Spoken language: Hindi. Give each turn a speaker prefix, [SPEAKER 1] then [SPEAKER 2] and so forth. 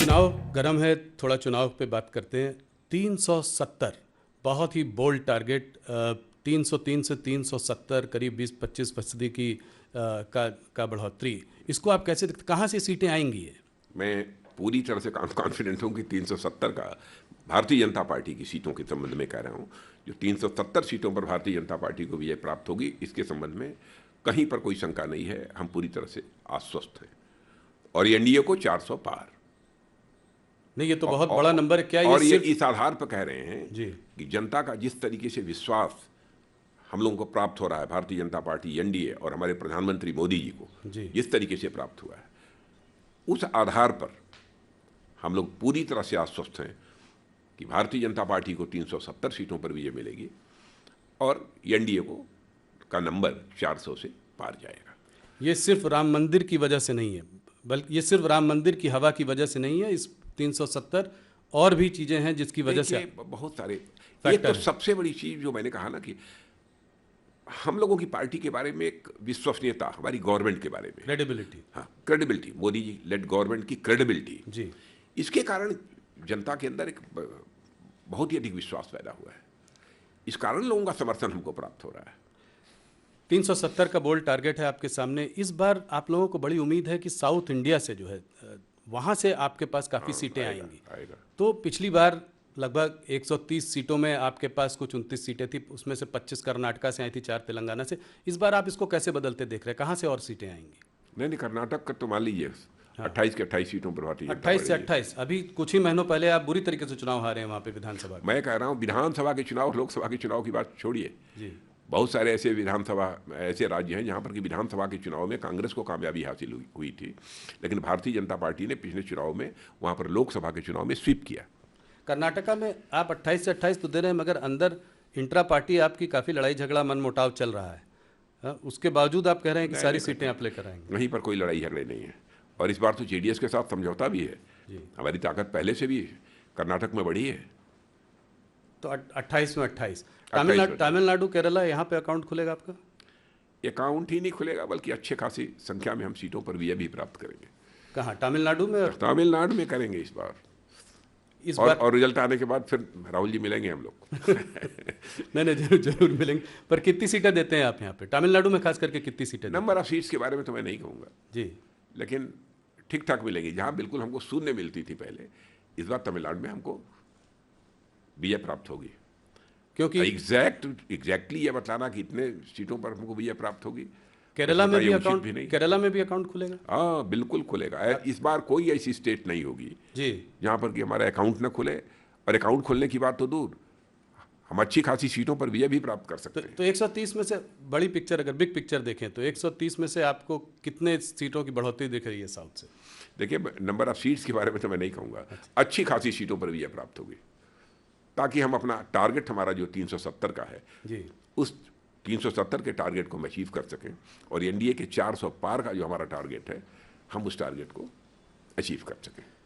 [SPEAKER 1] चुनाव गर्म है, थोड़ा चुनाव पे बात करते हैं। 370 बहुत ही बोल्ड टारगेट। 303 से 370 करीब 20-25% की का बढ़ोतरी। इसको आप कैसे देखते, कहाँ से सीटें आएंगी ये?
[SPEAKER 2] मैं पूरी तरह से कॉन्फिडेंट हूँ कि 370 का भारतीय जनता पार्टी की सीटों के संबंध में कह रहा हूँ, जो 370 सीटों पर भारतीय जनता पार्टी को विजय प्राप्त होगी, इसके संबंध में कहीं पर कोई शंका नहीं है। हम पूरी तरह से आश्वस्त हैं और एनडीए को 400 पार।
[SPEAKER 1] नहीं, ये तो बहुत बड़ा नंबर है। क्या ये
[SPEAKER 2] और ये
[SPEAKER 1] सिर्फ
[SPEAKER 2] इस आधार पर कह रहे हैं
[SPEAKER 1] जी
[SPEAKER 2] कि जनता का जिस तरीके से विश्वास हम लोगों को प्राप्त हो रहा है, भारतीय जनता पार्टी एनडीए और हमारे प्रधानमंत्री मोदी जी को
[SPEAKER 1] जी
[SPEAKER 2] जिस तरीके से प्राप्त हुआ है, उस आधार पर हम लोग पूरी तरह से आश्वस्त हैं कि भारतीय जनता पार्टी को 370 सीटों पर विजय मिलेगी और एनडीए को का नंबर 400 से पार जाएगा।
[SPEAKER 1] ये सिर्फ राम मंदिर की वजह से नहीं है, बल्कि ये सिर्फ राम मंदिर की हवा की वजह से नहीं है। इस 370 और भी चीज़ें हैं जिसकी वजह से
[SPEAKER 2] बहुत सारे। एक
[SPEAKER 1] फैक्टर
[SPEAKER 2] तो
[SPEAKER 1] है।
[SPEAKER 2] सबसे बड़ी चीज़ जो मैंने कहा ना कि हम लोगों की पार्टी के बारे में एक विश्वसनीयता, हमारी गवर्नमेंट के बारे में,
[SPEAKER 1] क्रेडिबिलिटी।
[SPEAKER 2] हाँ, credibility, Modi ji lead government की क्रेडिबिलिटी,
[SPEAKER 1] जी,
[SPEAKER 2] इसके कारण जनता के अंदर एक बहुत ही अधिक विश्वास पैदा हुआ है। इस कारण लोगों का समर्थन हमको प्राप्त हो रहा है।
[SPEAKER 1] 370 का बोल्ड टारगेट है आपके सामने। इस बार आप लोगों को बड़ी उम्मीद है कि साउथ इंडिया से जो है वहाँ से आपके पास काफ़ी सीटें आएंगी। तो पिछली बार लगभग 130 सीटों में आपके पास कुछ 29 सीटें थी, उसमें से 25 कर्नाटका से आई थी, 4 तेलंगाना से। इस बार आप इसको कैसे बदलते देख रहे हैं? कहाँ से और सीटें आएंगी?
[SPEAKER 2] नहीं, कर्नाटक का तो मान लीजिए 28 के 28 सीटों पर भारतीय जनता
[SPEAKER 1] 28 से
[SPEAKER 2] पार्टी।
[SPEAKER 1] 28। अभी कुछ ही महीनों पहले आप बुरी तरीके से चुनाव हारे हैं वहाँ पे विधानसभा के।
[SPEAKER 2] मैं कह रहा हूँ विधानसभा के चुनाव, लोकसभा के चुनाव की बात छोड़िए,
[SPEAKER 1] जी,
[SPEAKER 2] बहुत सारे ऐसे राज्य हैं जहाँ पर कि विधानसभा के चुनाव में कांग्रेस को कामयाबी हासिल हुई थी, लेकिन भारतीय जनता पार्टी ने पिछले चुनाव में वहाँ पर लोकसभा के चुनाव में स्वीप किया।
[SPEAKER 1] कर्नाटका में आप 28 से 28 तो दे रहे हैं, मगर अंदर इंट्रा पार्टी आपकी काफ़ी लड़ाई झगड़ा मन मुटाव चल रहा है। उसके बावजूद आप कह रहे हैं कि सारी सीटें आप लेकर आएंगे।
[SPEAKER 2] वहीं पर कोई लड़ाई झगड़े नहीं है और इस बार तो जेडीएस के साथ समझौता भी है। हमारी ताकत पहले से भी कर्नाटक में बढ़ी है।
[SPEAKER 1] तो 28 में 28।
[SPEAKER 2] 28
[SPEAKER 1] तमिलनाडु केरला, यहाँ पे अकाउंट खुलेगा आपका?
[SPEAKER 2] अकाउंट ही नहीं खुलेगा, बल्कि अच्छे खासी संख्या में हम सीटों पर विजय भी प्राप्त करेंगे।
[SPEAKER 1] कहाँ, तमिलनाडु में?
[SPEAKER 2] तमिलनाडु में करेंगे इस बार। और रिजल्ट आने के बाद फिर राहुल जी मिलेंगे हम लोग।
[SPEAKER 1] नहीं, जरूर मिलेंगे। पर कितनी सीटें देते हैं आप यहाँ पे तमिलनाडु में, खास करके कितनी सीटें?
[SPEAKER 2] नंबर ऑफ सीट्स के बारे में तो मैं नहीं कहूँगा
[SPEAKER 1] जी,
[SPEAKER 2] लेकिन ठीक ठाक मिलेगी। जहाँ बिल्कुल हमको शून्य मिलती थी पहले, इस बार तमिलनाडु में हमको विजय प्राप्त होगी।
[SPEAKER 1] क्योंकि
[SPEAKER 2] एग्जैक्टली ये बताना कि इतने सीटों पर हमको विजय प्राप्त होगी।
[SPEAKER 1] केरला में भी अकाउंट खुलेगा?
[SPEAKER 2] हाँ, बिल्कुल खुलेगा। इस बार कोई ऐसी स्टेट नहीं होगी
[SPEAKER 1] जी
[SPEAKER 2] जहाँ पर कि हमारा अकाउंट न खुले, और अकाउंट खुलने की बात तो दूर, हम अच्छी खासी सीटों पर विजय भी प्राप्त कर सकते हैं।
[SPEAKER 1] तो 130 में से बड़ी पिक्चर, अगर बिग पिक्चर देखें तो 130 में से आपको कितने सीटों की बढ़ोतरी दिख रही है साउथ से?
[SPEAKER 2] देखिए, नंबर ऑफ सीट्स के बारे में तो मैं नहीं कहूँगा। अच्छी खासी सीटों पर विजय प्राप्त होगी, ताकि हम अपना टारगेट, हमारा जो 370 का है
[SPEAKER 1] जी,
[SPEAKER 2] उस 370 के टारगेट को हम अचीव कर सकें, और एनडीए के 400 पार का जो हमारा टारगेट है, हम उस टारगेट को अचीव कर सकें।